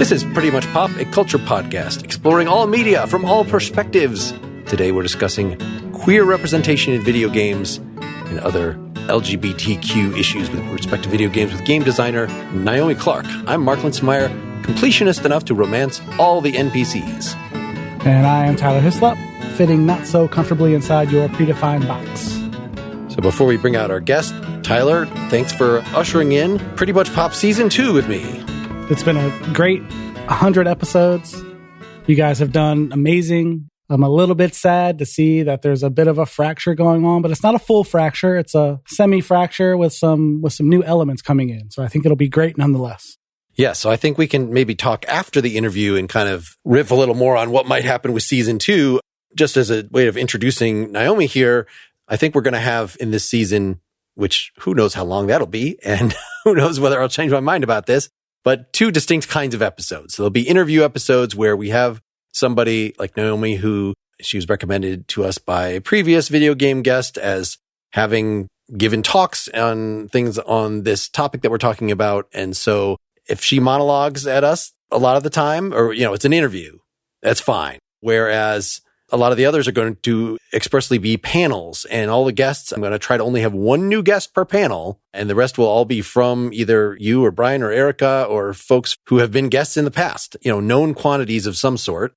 This is Pretty Much Pop, a culture podcast exploring all media from all perspectives. Today we're discussing queer representation in video games and other LGBTQ issues with respect to video games with game designer Naomi Clark. I'm Mark Linsenmeyer, completionist enough to romance all the NPCs. And I am Tyler Hislop, fitting not so comfortably inside your predefined box. So before we bring out our guest, Tyler, thanks for ushering in Pretty Much Pop Season 2 with me. It's been a great 100 episodes. You guys have done amazing. I'm a little bit sad to see that there's a bit of a fracture going on, but it's not a full fracture. It's a semi-fracture with some new elements coming in. So I think it'll be great nonetheless. Yeah, so I think we can maybe talk after the interview and kind of riff a little more on what might happen with Season 2. Just as a way of introducing Naomi here, I think we're going to have in this season, which who knows how long that'll be, and who knows whether I'll change my mind about this, but two distinct kinds of episodes. So there'll be interview episodes where we have somebody like Naomi who she was recommended to us by a previous video game guest as having given talks on things on this topic that we're talking about. And so if she monologues at us a lot of the time, or, it's an interview, that's fine. Whereas a lot of the others are going to expressly be panels, and all the guests, I'm going to try to only have one new guest per panel, and the rest will all be from either you or Brian or Erica or folks who have been guests in the past, known quantities of some sort.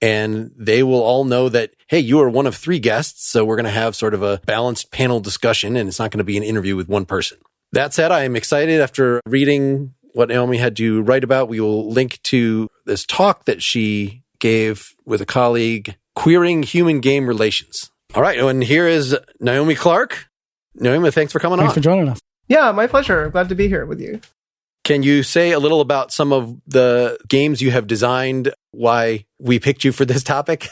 And they will all know that, hey, you are one of three guests, so we're going to have sort of a balanced panel discussion, and it's not going to be an interview with one person. That said, I am excited after reading what Naomi had to write about. We will link to this talk that she gave with a colleague, Queering Human Game Relations. All right, and here is Naomi Clark. Naomi, thanks for coming on. Thanks for joining us. Yeah, my pleasure. Glad to be here with you. Can you say a little about some of the games you have designed, why we picked you for this topic?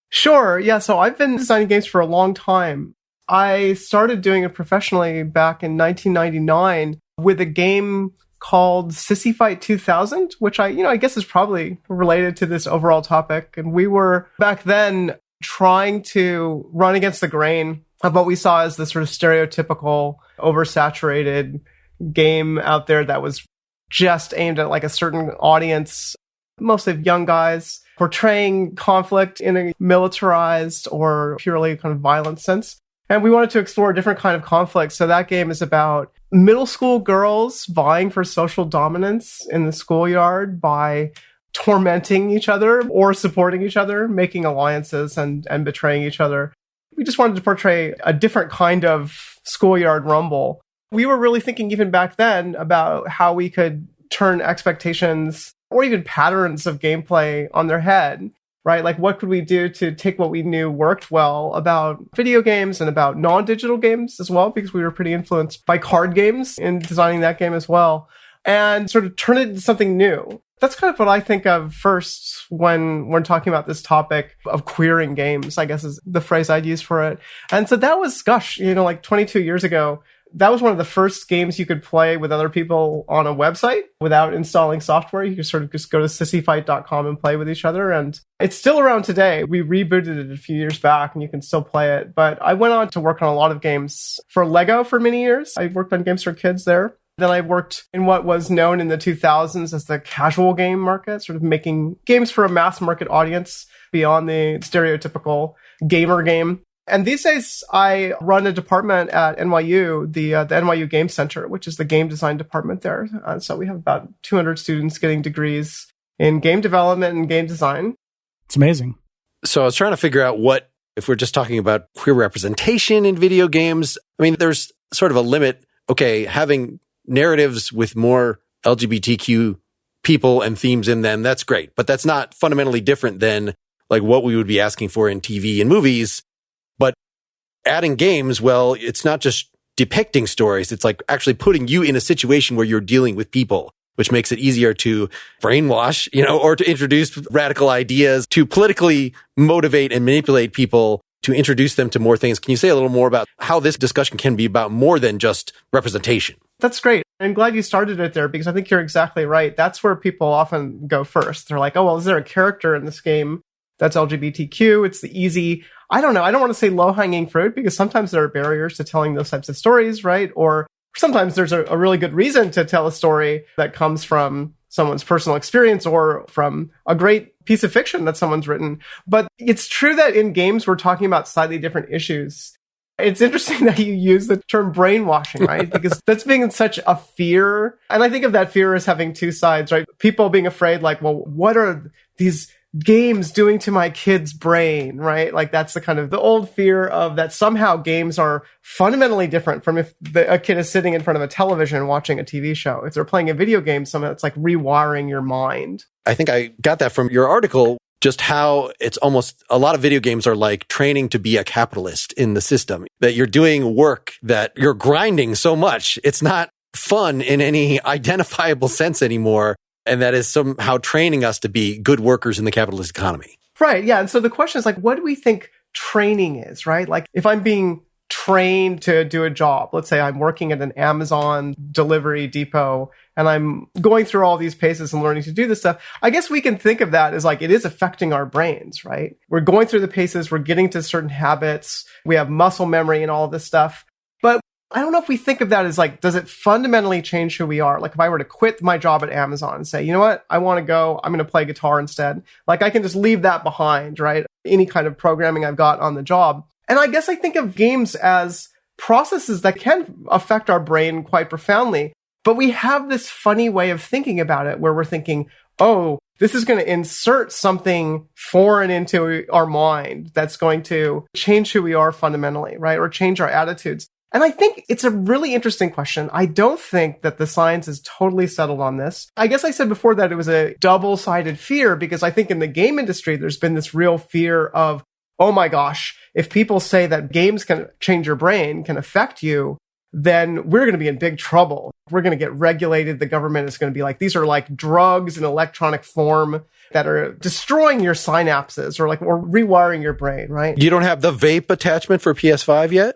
Sure. Yeah, so I've been designing games for a long time. I started doing it professionally back in 1999 with a game called Sissyfight 2000, which I guess is probably related to this overall topic. And we were back then trying to run against the grain of what we saw as the sort of stereotypical, oversaturated game out there that was just aimed at like a certain audience, mostly young guys, portraying conflict in a militarized or purely kind of violent sense. And we wanted to explore a different kind of conflict. So that game is about middle school girls vying for social dominance in the schoolyard by tormenting each other or supporting each other, making alliances and betraying each other. We just wanted to portray a different kind of schoolyard rumble. We were really thinking even back then about how we could turn expectations or even patterns of gameplay on their head, right? Like, what could we do to take what we knew worked well about video games and about non-digital games as well, because we were pretty influenced by card games in designing that game as well, and sort of turn it into something new. That's kind of what I think of first when we're talking about this topic of queering games, I guess is the phrase I'd use for it. And so that was, like 22 years ago. That was one of the first games you could play with other people on a website without installing software. You could sort of just go to sissyfight.com and play with each other. And it's still around today. We rebooted it a few years back and you can still play it. But I went on to work on a lot of games for Lego for many years. I worked on games for kids there. Then I worked in what was known in the 2000s as the casual game market, sort of making games for a mass market audience beyond the stereotypical gamer game. And these days, I run a department at NYU, the NYU Game Center, which is the game design department there. So we have about 200 students getting degrees in game development and game design. It's amazing. So I was trying to figure out if we're just talking about queer representation in video games, there's sort of a limit. Okay, having narratives with more LGBTQ people and themes in them, that's great. But that's not fundamentally different than like what we would be asking for in TV and movies. But adding games, well, it's not just depicting stories. It's like actually putting you in a situation where you're dealing with people, which makes it easier to brainwash, or to introduce radical ideas, to politically motivate and manipulate people, to introduce them to more things. Can you say a little more about how this discussion can be about more than just representation? That's great. I'm glad you started it there because I think you're exactly right. That's where people often go first. They're like, oh, well, is there a character in this game that's LGBTQ? It's the easy, I don't know. I don't want to say low-hanging fruit because sometimes there are barriers to telling those types of stories, right? Or sometimes there's a really good reason to tell a story that comes from someone's personal experience or from a great piece of fiction that someone's written. But it's true that in games, we're talking about slightly different issues. It's interesting that you use the term brainwashing, right? Because that's being such a fear. And I think of that fear as having two sides, right? People being afraid, like, well, what are these games doing to my kid's brain, right? Like that's the kind of the old fear of that somehow games are fundamentally different from if a kid is sitting in front of a television watching a TV show. If they're playing a video game, somehow it's like rewiring your mind. I think I got that from your article, just how it's almost a lot of video games are like training to be a capitalist in the system, that you're doing work that you're grinding so much. It's not fun in any identifiable sense anymore. And that is somehow training us to be good workers in the capitalist economy. Right. Yeah. And so the question is like, what do we think training is, right? Like if I'm being trained to do a job, let's say I'm working at an Amazon delivery depot and I'm going through all these paces and learning to do this stuff, I guess we can think of that as like it is affecting our brains, right? We're going through the paces, we're getting to certain habits, we have muscle memory and all of this stuff. But I don't know if we think of that as like, does it fundamentally change who we are? Like if I were to quit my job at Amazon and say, you know what, I want to go, I'm going to play guitar instead. Like I can just leave that behind, right? Any kind of programming I've got on the job. And I guess I think of games as processes that can affect our brain quite profoundly. But we have this funny way of thinking about it where we're thinking, oh, this is going to insert something foreign into our mind that's going to change who we are fundamentally, right? Or change our attitudes. And I think it's a really interesting question. I don't think that the science is totally settled on this. I guess I said before that it was a double-sided fear because I think in the game industry, there's been this real fear of, oh my gosh, if people say that games can change your brain, can affect you, then we're going to be in big trouble. We're going to get regulated. The government is going to be like, these are like drugs in electronic form that are destroying your synapses or rewiring your brain, right? You don't have the vape attachment for PS5 yet?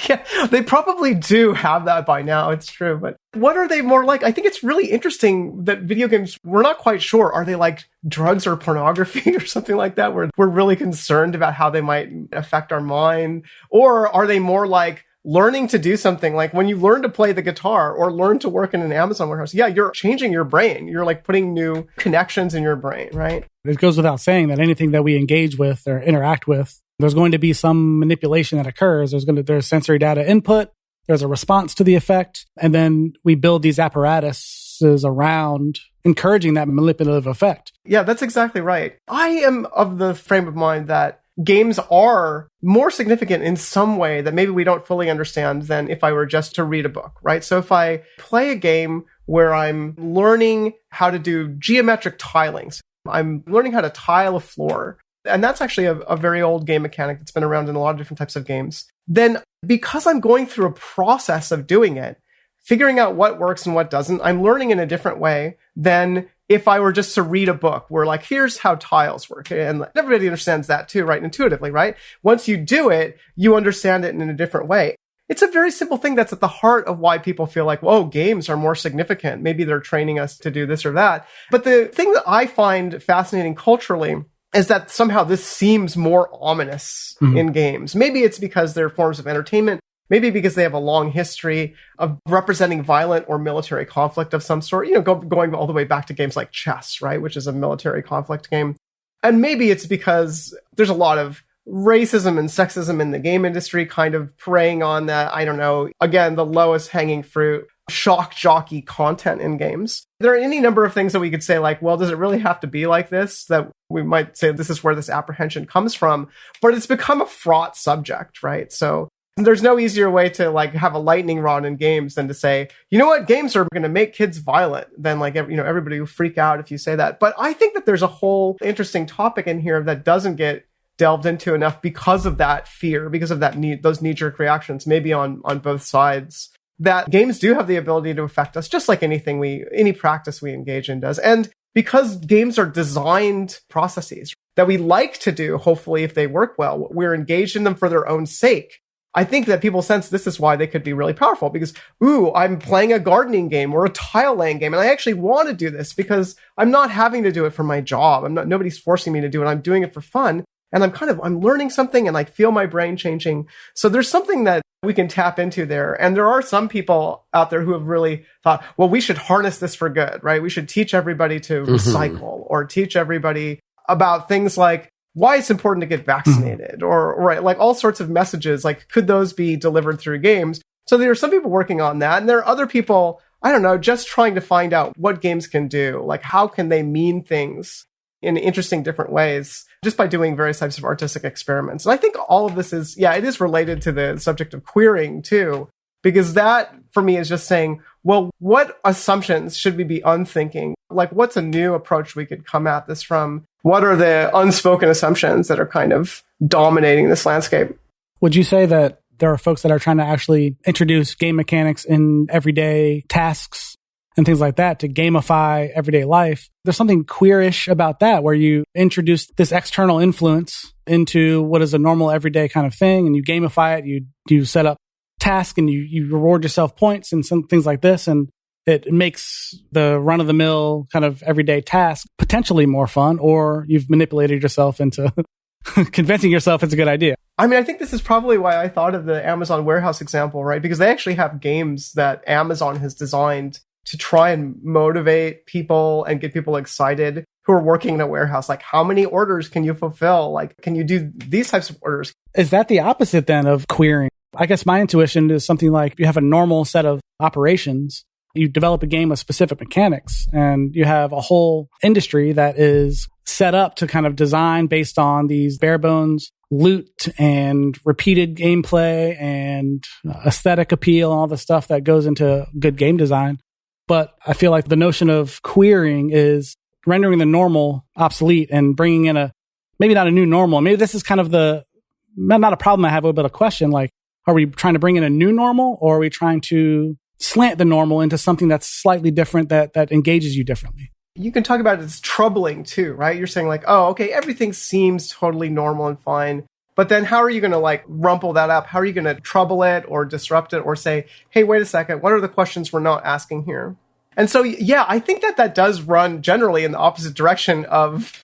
Yeah, they probably do have that by now. It's true. But what are they more like? I think it's really interesting that video games, we're not quite sure. Are they like drugs or pornography or something like that? Where we're really concerned about how they might affect our mind? Or are they more like learning to do something like when you learn to play the guitar or learn to work in an Amazon warehouse? Yeah, you're changing your brain. You're like putting new connections in your brain, right? It goes without saying that anything that we engage with or interact with, there's going to be some manipulation that occurs. There's sensory data input. There's a response to the effect. And then we build these apparatuses around encouraging that manipulative effect. Yeah, that's exactly right. I am of the frame of mind that games are more significant in some way that maybe we don't fully understand than if I were just to read a book, right? So if I play a game where I'm learning how to do geometric tilings, I'm learning how to tile a floor, and that's actually a very old game mechanic that's been around in a lot of different types of games, then because I'm going through a process of doing it, figuring out what works and what doesn't, I'm learning in a different way than if I were just to read a book where like, here's how tiles work. And everybody understands that too, right? Intuitively, right? Once you do it, you understand it in a different way. It's a very simple thing that's at the heart of why people feel like, whoa, games are more significant. Maybe they're training us to do this or that. But the thing that I find fascinating culturally is that somehow this seems more ominous in games. Maybe it's because they're forms of entertainment. Maybe because they have a long history of representing violent or military conflict of some sort, going all the way back to games like chess, right? Which is a military conflict game. And maybe it's because there's a lot of racism and sexism in the game industry kind of preying on that, I don't know, again, the lowest hanging fruit, shock jockey content in games. There are any number of things that we could say like, well, does it really have to be like this? That we might say this is where this apprehension comes from, but it's become a fraught subject, right? So there's no easier way to like have a lightning rod in games than to say, you know what, games are going to make kids violent. Then like, everybody will freak out if you say that. But I think that there's a whole interesting topic in here that doesn't get delved into enough because of that fear, because of that those knee-jerk reactions, maybe on both sides, that games do have the ability to affect us, just like any practice we engage in does. And because games are designed processes that we like to do, hopefully, if they work well, we're engaged in them for their own sake. I think that people sense this is why they could be really powerful because, I'm playing a gardening game or a tile laying game, and I actually want to do this because I'm not having to do it for my job. Nobody's forcing me to do it. I'm doing it for fun. And I'm learning something and I feel my brain changing. So there's something that we can tap into there. And there are some people out there who have really thought, well, we should harness this for good, right? We should teach everybody to recycle or teach everybody about things like why it's important to get vaccinated or right, like all sorts of messages. Like, could those be delivered through games? So there are some people working on that. And there are other people, I don't know, just trying to find out what games can do. Like, how can they mean things in interesting different ways just by doing various types of artistic experiments. And I think all of this is, it is related to the subject of queering too, because that for me is just saying, well, what assumptions should we be unthinking? Like, what's a new approach we could come at this from? What are the unspoken assumptions that are kind of dominating this landscape? Would you say that there are folks that are trying to actually introduce game mechanics in everyday tasks and things like that to gamify everyday life? There's something queerish about that, where you introduce this external influence into what is a normal everyday kind of thing, and you gamify it. You set up tasks and you reward yourself points and some things like this, and it makes the run-of-the-mill kind of everyday task potentially more fun, or you've manipulated yourself into convincing yourself it's a good idea. I mean, I think this is probably why I thought of the Amazon warehouse example, right? Because they actually have games that Amazon has designed to try and motivate people and get people excited who are working in a warehouse. Like, how many orders can you fulfill? Like, can you do these types of orders? Is that the opposite then of queering? I guess my intuition is something like you have a normal set of operations. You develop a game with specific mechanics, and you have a whole industry that is set up to kind of design based on these bare bones loot and repeated gameplay and aesthetic appeal and all the stuff that goes into good game design. But I feel like the notion of queering is rendering the normal obsolete and bringing in maybe not a new normal. Maybe this is kind of not a problem I have, but a question. Like, are we trying to bring in a new normal, or are we trying to slant the normal into something that's slightly different that engages you differently? You can talk about it as troubling too, right? You're saying like, oh, okay, everything seems totally normal and fine. But then how are you going to like rumple that up? How are you going to trouble it or disrupt it or say, hey, wait a second, what are the questions we're not asking here? And so, I think that does run generally in the opposite direction of,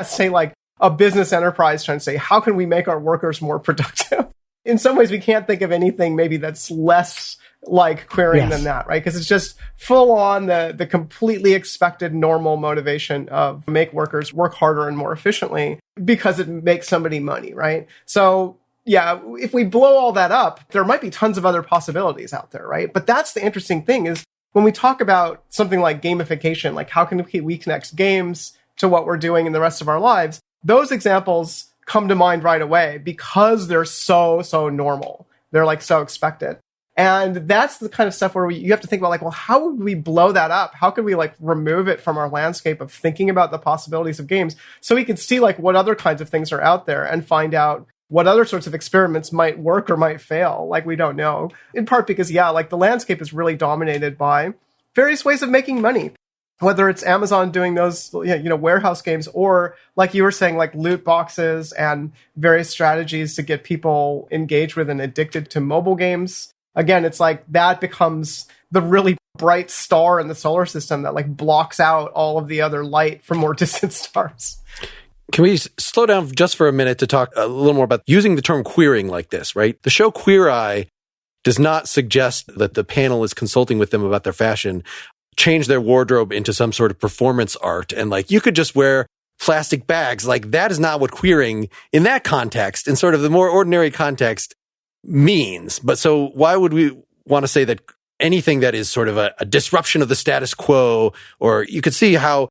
say, like a business enterprise trying to say, how can we make our workers more productive? In some ways, we can't think of anything maybe that's less like querying than that, right? Because it's just full on the completely expected normal motivation of make workers work harder and more efficiently because it makes somebody money, right? So, if we blow all that up, there might be tons of other possibilities out there, right? But that's the interesting thing is when we talk about something like gamification, like how can we connect games to what we're doing in the rest of our lives, those examples come to mind right away because they're so normal. They're like so expected. And that's the kind of stuff where you have to think about like, well, how would we blow that up? How could we like remove it from our landscape of thinking about the possibilities of games so we can see like what other kinds of things are out there and find out what other sorts of experiments might work or might fail? Like, we don't know. In part because, like the landscape is really dominated by various ways of making money. Whether it's Amazon doing those, warehouse games, or like you were saying, like loot boxes and various strategies to get people engaged with and addicted to mobile games. Again, it's like that becomes the really bright star in the solar system that like blocks out all of the other light from more distant stars. Can we slow down just for a minute to talk a little more about using the term queering like this, right? The show Queer Eye does not suggest that the panel is consulting with them about their fashion, change their wardrobe into some sort of performance art. And like, you could just wear plastic bags. Like, that is not what queering in that context, in sort of the more ordinary context, means. But so why would we want to say that anything that is sort of a disruption of the status quo, or you could see how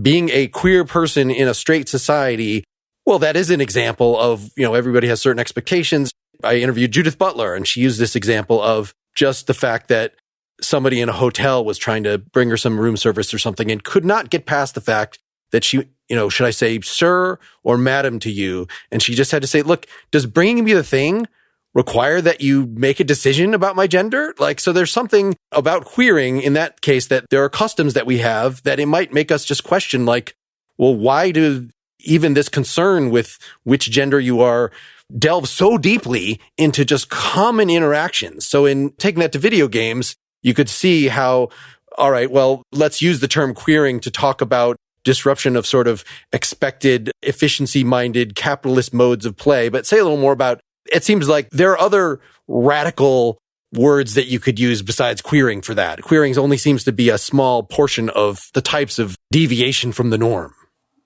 being a queer person in a straight society, well, that is an example of, everybody has certain expectations. I interviewed Judith Butler, and she used this example of just the fact that somebody in a hotel was trying to bring her some room service or something and could not get past the fact that she, should I say sir or madam to you? And she just had to say, look, does bringing me the thing require that you make a decision about my gender? Like, so there's something about queering in that case that there are customs that we have that it might make us just question, like, well, why do even this concern with which gender you are delve so deeply into just common interactions? So in taking that to video games, you could see how, all right, well, let's use the term queering to talk about disruption of sort of expected efficiency-minded capitalist modes of play, but say a little more about, it seems like there are other radical words that you could use besides queering for that. Queering only seems to be a small portion of the types of deviation from the norm.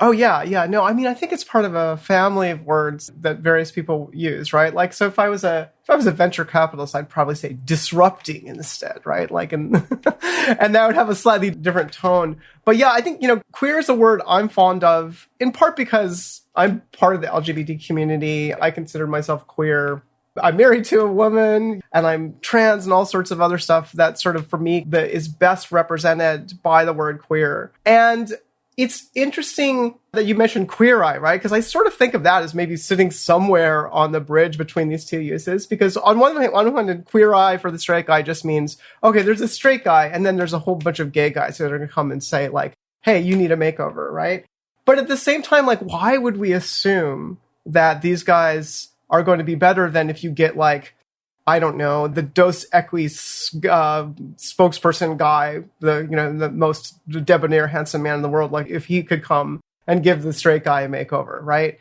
Oh, yeah. Yeah. No, I mean, I think it's part of a family of words that various people use, right? Like, so if I was a venture capitalist, I'd probably say disrupting instead, right? Like, and that would have a slightly different tone. But yeah, I think, queer is a word I'm fond of, in part because I'm part of the LGBT community. I consider myself queer. I'm married to a woman and I'm trans and all sorts of other stuff that sort of, for me, that is best represented by the word queer. And it's interesting that you mentioned queer eye, right? Because I sort of think of that as maybe sitting somewhere on the bridge between these two uses. Because on one hand, queer eye for the straight guy just means, okay, there's a straight guy, and then there's a whole bunch of gay guys that are going to come and say, like, hey, you need a makeover, right? But at the same time, like, why would we assume that these guys are going to be better than if you get, like, I don't know, the Dos Equis spokesperson guy, the most debonair, handsome man in the world, like if he could come and give the straight guy a makeover, right?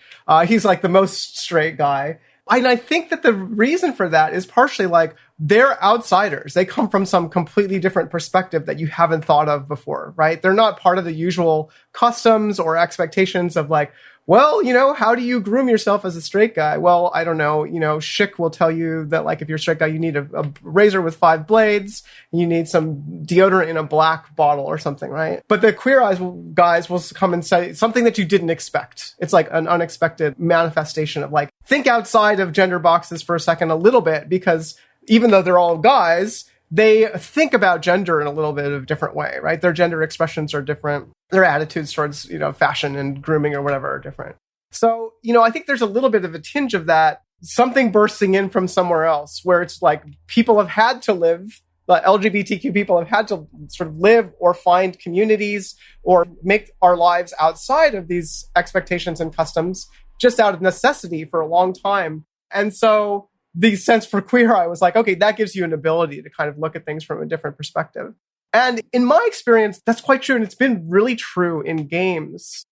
He's like the most straight guy. And I think that the reason for that is partially like they're outsiders. They come from some completely different perspective that you haven't thought of before, right? They're not part of the usual customs or expectations of like, well, how do you groom yourself as a straight guy? Well, I don't know. Schick will tell you that, like, if you're a straight guy, you need a razor with 5 blades, and you need some deodorant in a black bottle or something, right? But the queer eyes guys will come and say something that you didn't expect. It's like an unexpected manifestation of, like, think outside of gender boxes for a second a little bit, because even though they're all guys, they think about gender in a little bit of a different way, right? Their gender expressions are different. Their attitudes towards, fashion and grooming or whatever are different. So, I think there's a little bit of a tinge of that, something bursting in from somewhere else, where it's like people have had to live, LGBTQ people have had to sort of live or find communities or make our lives outside of these expectations and customs just out of necessity for a long time. And so the sense for queer eye was like, okay, that gives you an ability to kind of look at things from a different perspective. And in my experience, that's quite true. And it's been really true in games.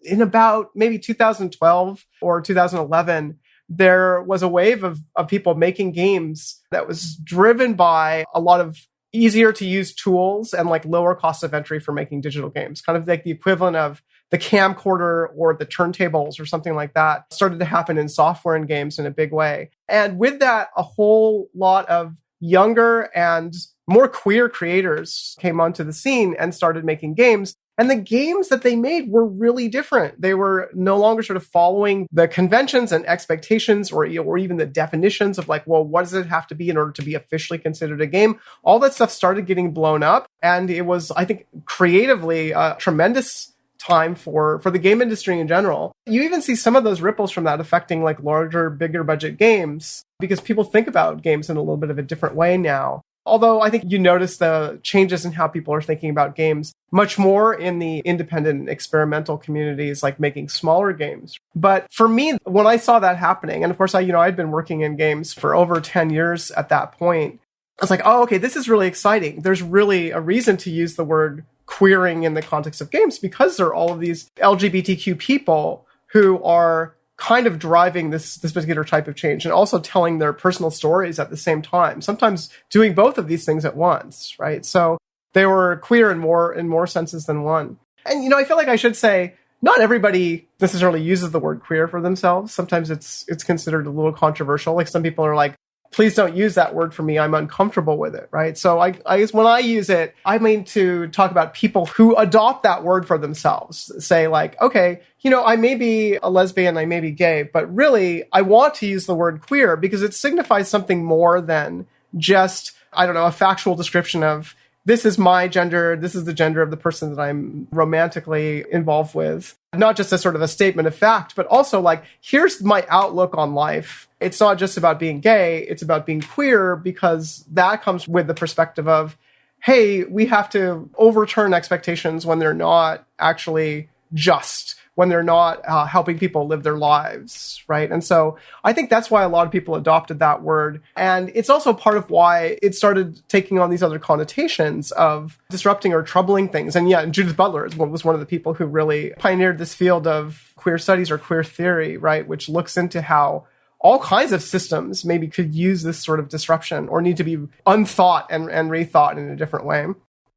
In about maybe 2012 or 2011, there was a wave of people making games that was driven by a lot of easier to use tools and like lower cost of entry for making digital games, kind of like the equivalent of the camcorder or the turntables or something like that started to happen in software and games in a big way. And with that, a whole lot of younger and more queer creators came onto the scene and started making games. And the games that they made were really different. They were no longer sort of following the conventions and expectations or even the definitions of like, well, what does it have to be in order to be officially considered a game? All that stuff started getting blown up. And it was, I think, creatively a tremendous time for the game industry in general. You even see some of those ripples from that affecting like larger, bigger budget games because people think about games in a little bit of a different way now. Although I think you notice the changes in how people are thinking about games much more in the independent and experimental communities, like making smaller games. But for me, when I saw that happening, and of course, I'd been working in games for over 10 years at that point, I was like, oh, okay, this is really exciting. There's really a reason to use the word queering in the context of games because there are all of these LGBTQ people who are kind of driving this particular type of change and also telling their personal stories at the same time, sometimes doing both of these things at once, right? So they were queer in more senses than one. And, I feel like I should say, not everybody necessarily uses the word queer for themselves. Sometimes it's considered a little controversial. Like some people are like, please don't use that word for me. I'm uncomfortable with it, right? So I guess when I use it, I mean to talk about people who adopt that word for themselves. Say like, okay, I may be a lesbian, I may be gay, but really I want to use the word queer because it signifies something more than just, I don't know, a factual description of this is my gender, this is the gender of the person that I'm romantically involved with. Not just a sort of a statement of fact, but also like, here's my outlook on life. It's not just about being gay, it's about being queer because that comes with the perspective of, hey, we have to overturn expectations when they're not actually just, when they're not helping people live their lives, right? And so I think that's why a lot of people adopted that word. And it's also part of why it started taking on these other connotations of disrupting or troubling things. And yeah, Judith Butler was one of the people who really pioneered this field of queer studies or queer theory, right? Which looks into how all kinds of systems maybe could use this sort of disruption or need to be unthought and rethought in a different way.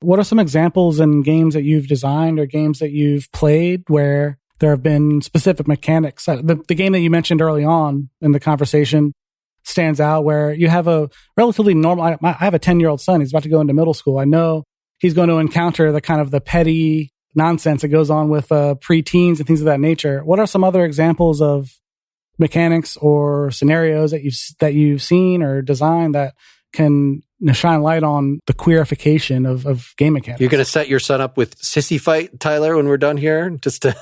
What are some examples in games that you've designed or games that you've played where there have been specific mechanics? The game that you mentioned early on in the conversation stands out where you have a relatively normal, I have a 10-year-old son. He's about to go into middle school. I know he's going to encounter the kind of the petty nonsense that goes on with preteens and things of that nature. What are some other examples of mechanics or scenarios that you've seen or designed that can shine light on the queerification of game mechanics? You're going to set your son up with Sissyfight, Tyler, when we're done here? Just to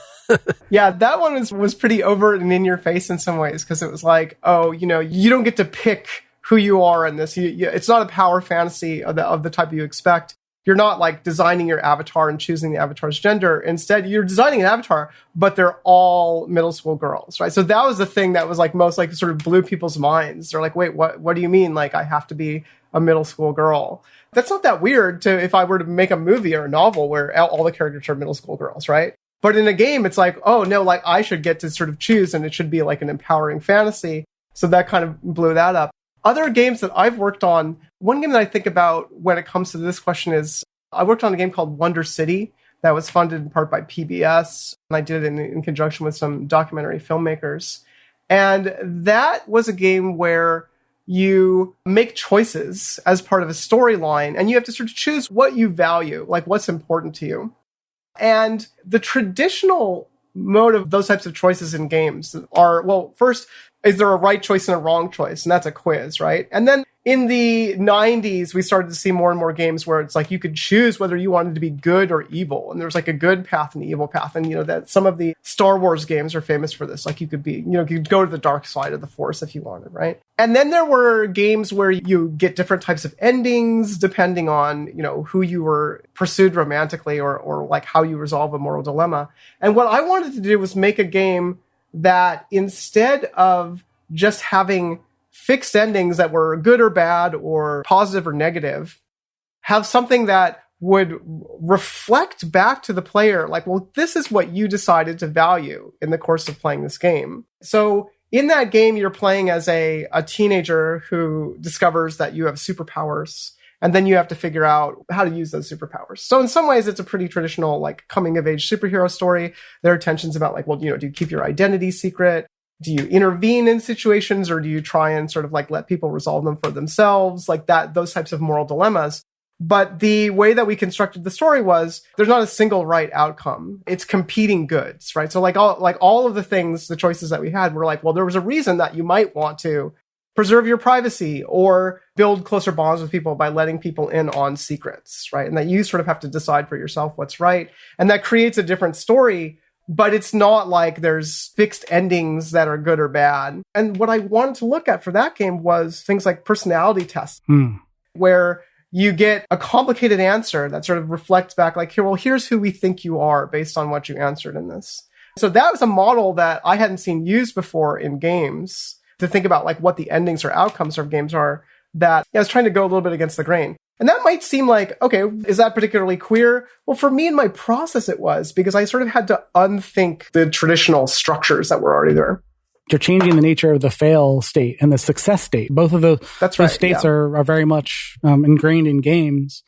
Yeah, that one was pretty overt and in your face in some ways, because it was like, oh, you don't get to pick who you are in this. It's not a power fantasy of the type you expect. You're not like designing your avatar and choosing the avatar's gender. Instead, you're designing an avatar, but they're all middle school girls, right? So that was the thing that was like most like sort of blew people's minds. They're like, wait, what do you mean? Like I have to be a middle school girl? That's not that weird if I were to make a movie or a novel where all the characters are middle school girls, right? But in a game, it's like, oh no, like I should get to sort of choose, and it should be like an empowering fantasy. So that kind of blew that up. Other games that I've worked on, one game that I think about when it comes to this question is, I worked on a game called Wonder City that was funded in part by PBS, and I did it in conjunction with some documentary filmmakers. And that was a game where you make choices as part of a storyline, and you have to sort of choose what you value, like what's important to you. And the traditional mode of those types of choices in games are, well, first, is there a right choice and a wrong choice? And that's a quiz, right? And then in the 90s, we started to see more and more games where it's like you could choose whether you wanted to be good or evil. And there's like a good path and the evil path. And, that some of the Star Wars games are famous for this. Like you could be, you could go to the dark side of the Force if you wanted, right? And then there were games where you get different types of endings depending on, who you were pursued romantically or like how you resolve a moral dilemma. And what I wanted to do was make a game that instead of just having fixed endings that were good or bad or positive or negative, have something that would reflect back to the player, like, well, this is what you decided to value in the course of playing this game. So in that game, you're playing as a teenager who discovers that you have superpowers, and then you have to figure out how to use those superpowers. So in some ways, it's a pretty traditional, like, coming-of-age superhero story. There are tensions about, like, well, do you keep your identity secret? Do you intervene in situations, or do you try and sort of, like, let people resolve them for themselves? Like that, those types of moral dilemmas. But the way that we constructed the story was there's not a single right outcome. It's competing goods, right? So all of the things, the choices that we had were like, well, there was a reason that you might want to preserve your privacy or build closer bonds with people by letting people in on secrets, right? And that you sort of have to decide for yourself what's right. And that creates a different story, but it's not like there's fixed endings that are good or bad. And what I wanted to look at for that game was things like personality tests, where you get a complicated answer that sort of reflects back like, here's who we think you are based on what you answered in this. So that was a model that I hadn't seen used before in games, to think about like what the endings or outcomes of games are, that I was trying to go a little bit against the grain. And that might seem like, okay, is that particularly queer? Well, for me in my process, it was, because I sort of had to unthink the traditional structures that were already there. You're changing the nature of the fail state and the success state. Both of those states are very much ingrained in games.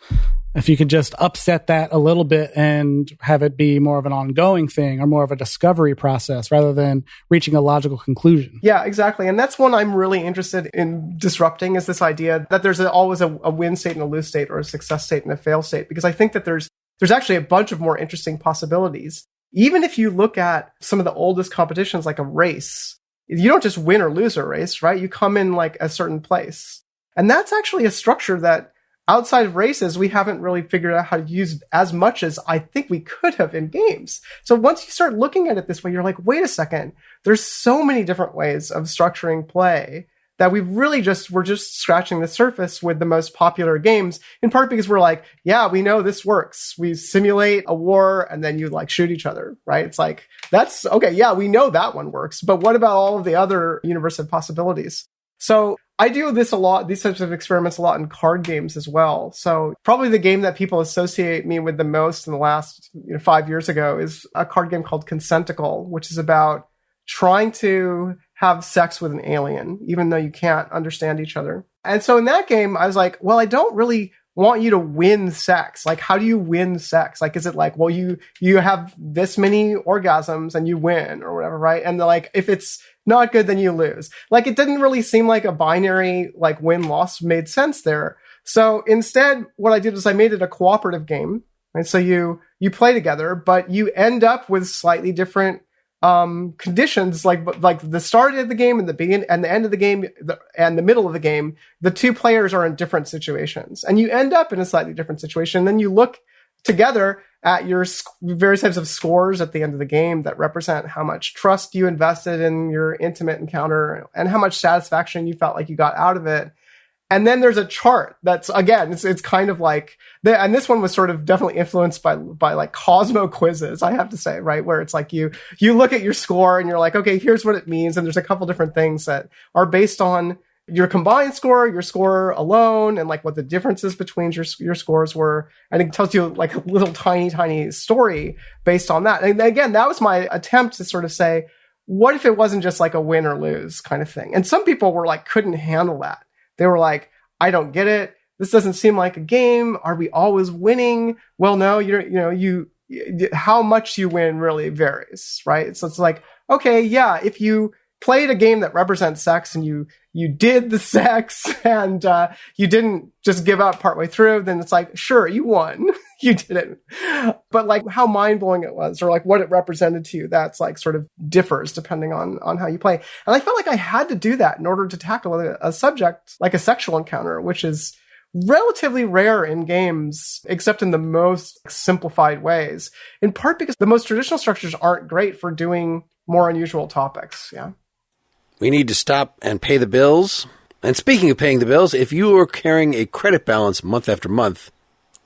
If you could just upset that a little bit and have it be more of an ongoing thing or more of a discovery process rather than reaching a logical conclusion. Yeah, exactly. And that's one I'm really interested in disrupting, is this idea that there's always a win state and a lose state, or a success state and a fail state, because I think that there's actually a bunch of more interesting possibilities. Even if you look at some of the oldest competitions, like a race, you don't just win or lose a race, right? You come in like a certain place. And that's actually a structure that outside of races, we haven't really figured out how to use as much as I think we could have in games. So once you start looking at it this way, you're like, wait a second, there's so many different ways of structuring play that we're just scratching the surface with the most popular games, in part because we're like, yeah, we know this works. We simulate a war and then you like shoot each other, right? It's like, that's okay. Yeah, we know that one works, but what about all of the other universe of possibilities? So I do this a lot, these types of experiments a lot in card games as well. So probably the game that people associate me with the most in the last 5 years ago is a card game called Consentacle, which is about trying to have sex with an alien, even though you can't understand each other. And so in that game, I was like, well, I don't really want you to win sex. Like, how do you win sex? Like, is it like, well, you have this many orgasms and you win or whatever, right? And they're like, if it's not good, then you lose. Like, it didn't really seem like a binary, like, win-loss made sense there. So instead, what I did is I made it a cooperative game, right? So you play together, but you end up with slightly different conditions, like the start of the game and the begin and the end of the game and the middle of the game. The two players are in different situations, and you end up in a slightly different situation. Then you look together at your various types of scores at the end of the game that represent how much trust you invested in your intimate encounter and how much satisfaction you felt like you got out of it. And then there's a chart that's, again, it's kind of like, and this one was sort of definitely influenced by like Cosmo quizzes, I have to say, right? Where it's like you look at your score and you're like, okay, here's what it means. And there's a couple different things that are based on your combined score, your score alone, and like what the differences between your scores were. And it tells you like a little tiny story based on that. And again, that was my attempt to sort of say, what if it wasn't just like a win or lose kind of thing? And some people were like, couldn't handle that. They were like, I don't get it. This doesn't seem like a game. Are we always winning? Well, no, how much you win really varies, right? So it's like, okay, yeah, if you played a game that represents sex and you did the sex and you didn't just give up partway through, then it's like, sure, you won. You did it. But like how mind-blowing it was or like what it represented to you, that's like sort of differs depending on how you play. And I felt like I had to do that in order to tackle a subject like a sexual encounter, which is relatively rare in games, except in the most simplified ways, in part because the most traditional structures aren't great for doing more unusual topics. Yeah. We need to stop and pay the bills. And speaking of paying the bills, if you are carrying a credit balance month after month,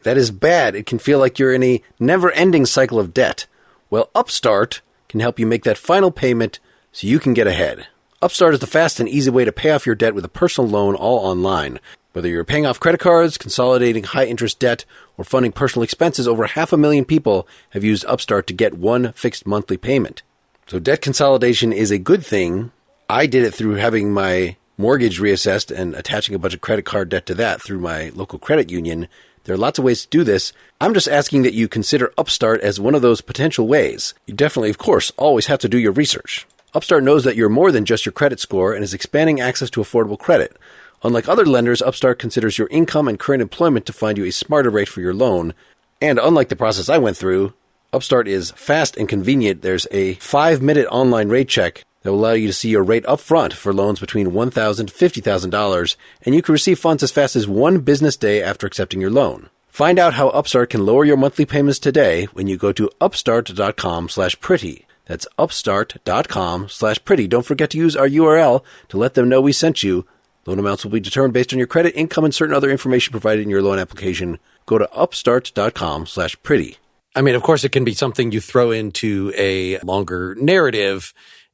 that is bad. It can feel like you're in a never-ending cycle of debt. Well, Upstart can help you make that final payment so you can get ahead. Upstart is the fast and easy way to pay off your debt with a personal loan all online. Whether you're paying off credit cards, consolidating high-interest debt, or funding personal expenses, over 500,000 people have used Upstart to get one fixed monthly payment. So debt consolidation is a good thing. I did it through having my mortgage reassessed and attaching a bunch of credit card debt to that through my local credit union. There are lots of ways to do this. I'm just asking that you consider Upstart as one of those potential ways. You definitely, of course, always have to do your research. Upstart knows that you're more than just your credit score and is expanding access to affordable credit. Unlike other lenders, Upstart considers your income and current employment to find you a smarter rate for your loan. And unlike the process I went through, Upstart is fast and convenient. There's a 5-minute online rate check that will allow you to see your rate up front for loans between $1,000 to $50,000, and you can receive funds as fast as one business day after accepting your loan. Find out how Upstart can lower your monthly payments today when you go to upstart.com/pretty. That's upstart.com/pretty. Don't forget to use our URL to let them know we sent you. Loan amounts will be determined based on your credit, income, and certain other information provided in your loan application. Go to upstart.com/pretty. I mean, of course, it can be something you throw into a longer narrative.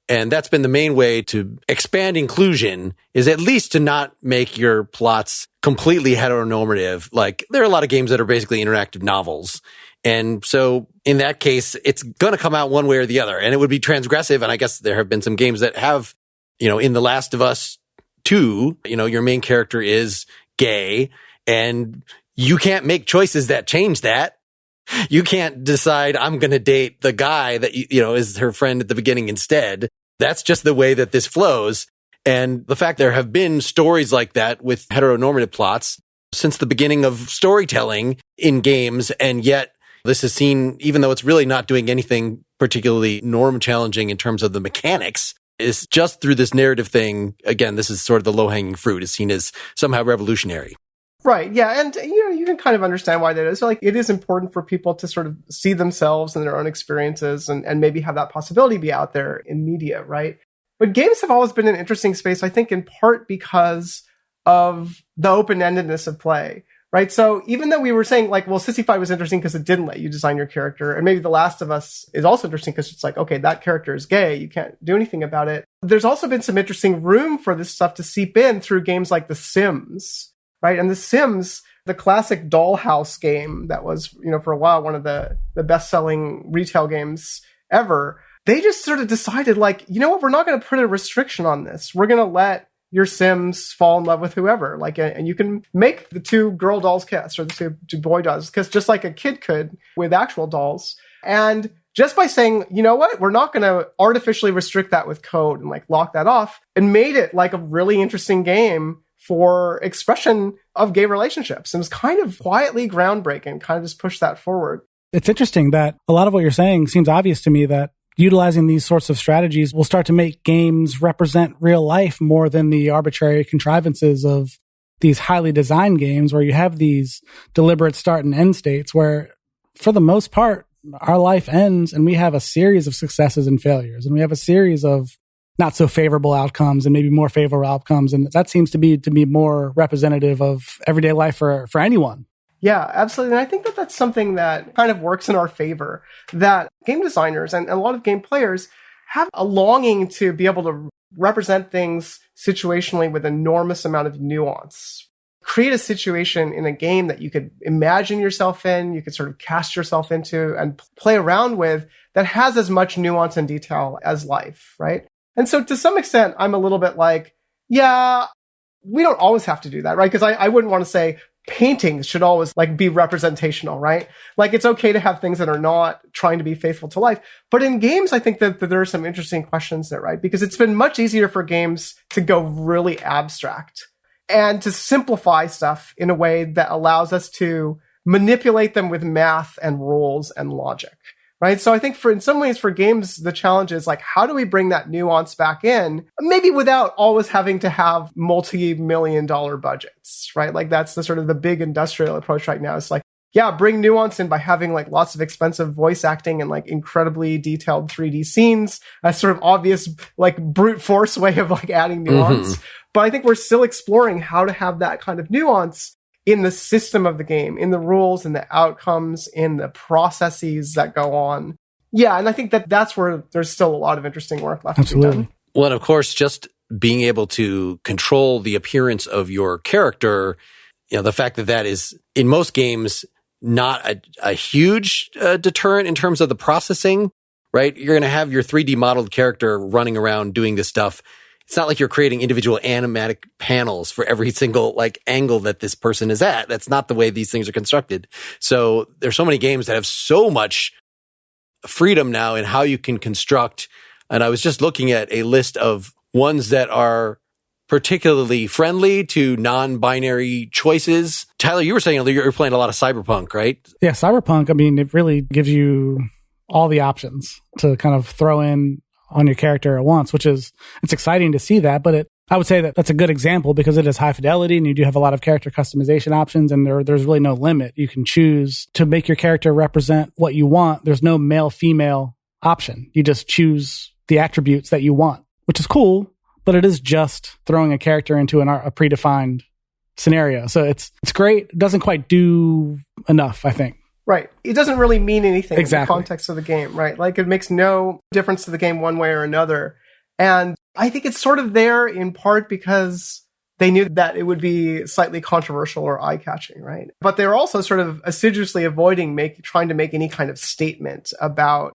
And that's been the main way to expand inclusion, is at least to not make your plots completely heteronormative. Like, there are a lot of games that are basically interactive novels. And so in that case, it's going to come out one way or the other. And it would be transgressive. And I guess there have been some games that have, in The Last of Us 2, your main character is gay and you can't make choices that change that. You can't decide I'm going to date the guy that, is her friend at the beginning instead. That's just the way that this flows. And the fact there have been stories like that with heteronormative plots since the beginning of storytelling in games. And yet this is seen, even though it's really not doing anything particularly norm challenging in terms of the mechanics, is just through this narrative thing. Again, this is sort of the low hanging fruit. It's seen as somehow revolutionary. Right. Yeah. And, you can kind of understand why that is. So, like, it is important for people to sort of see themselves and their own experiences and maybe have that possibility be out there in media. Right. But games have always been an interesting space, I think, in part because of the open-endedness of play. Right. So even though we were saying, like, well, Sissyfight was interesting because it didn't let you design your character. And maybe The Last of Us is also interesting because it's like, okay, that character is gay. You can't do anything about it. There's also been some interesting room for this stuff to seep in through games like The Sims. Right. And The Sims, the classic dollhouse game that was, for a while, one of the best-selling retail games ever, they just sort of decided, like, you know what, we're not going to put a restriction on this. We're going to let your Sims fall in love with whoever. Like, and you can make the two girl dolls kiss or the two boy dolls kiss just like a kid could with actual dolls. And just by saying, you know what, we're not going to artificially restrict that with code and like lock that off, and made it like a really interesting game for expression of gay relationships. And it was kind of quietly groundbreaking, kind of just pushed that forward. It's interesting that a lot of what you're saying seems obvious to me, that utilizing these sorts of strategies will start to make games represent real life more than the arbitrary contrivances of these highly designed games where you have these deliberate start and end states where, for the most part, our life ends and we have a series of successes and failures, and we have a series of not so favorable outcomes and maybe more favorable outcomes. And that seems to be more representative of everyday life for anyone. Yeah, absolutely. And I think that that's something that kind of works in our favor, that game designers and a lot of game players have a longing to be able to represent things situationally with enormous amount of nuance. Create a situation in a game that you could imagine yourself in, you could sort of cast yourself into and play around with, that has as much nuance and detail as life, right? And so to some extent, I'm a little bit like, yeah, we don't always have to do that, right? Because I wouldn't want to say paintings should always like be representational, right? Like, it's okay to have things that are not trying to be faithful to life. But in games, I think that there are some interesting questions there, right? Because it's been much easier for games to go really abstract and to simplify stuff in a way that allows us to manipulate them with math and rules and logic, right? So I think in some ways for games, the challenge is like, how do we bring that nuance back in? Maybe without always having to have multi-million-dollar budgets, right? Like, that's the sort of the big industrial approach right now. It's like, yeah, bring nuance in by having like lots of expensive voice acting and like incredibly detailed 3D scenes. A sort of obvious like brute force way of like adding nuance. Mm-hmm. But I think we're still exploring how to have that kind of nuance in the system of the game, in the rules, in the outcomes, in the processes that go on. Yeah, and I think that that's where there's still a lot of interesting work left to be done. Well, and of course, just being able to control the appearance of your character, you know, the fact that that is, in most games, not a huge deterrent in terms of the processing, right? You're going to have your 3D modeled character running around doing this stuff. It's not like you're creating individual animatic panels for every single like angle that this person is at. That's not the way these things are constructed. So there's so many games that have so much freedom now in how you can construct. And I was just looking at a list of ones that are particularly friendly to non-binary choices. Tyler, you were saying you're playing a lot of Cyberpunk, right? Yeah, Cyberpunk, I mean, it really gives you all the options to kind of throw in on your character at once, it's exciting to see that. But I would say that that's a good example because it is high fidelity and you do have a lot of character customization options, and there's really no limit. You can choose to make your character represent what you want. There's no male-female option. You just choose the attributes that you want, which is cool, but it is just throwing a character into a predefined scenario. So it's great. It doesn't quite do enough, I think. Right. It doesn't really mean anything exactly in the context of the game, right? Like, it makes no difference to the game one way or another. And I think it's sort of there in part because they knew that it would be slightly controversial or eye-catching, right? But they're also sort of assiduously avoiding trying to make any kind of statement about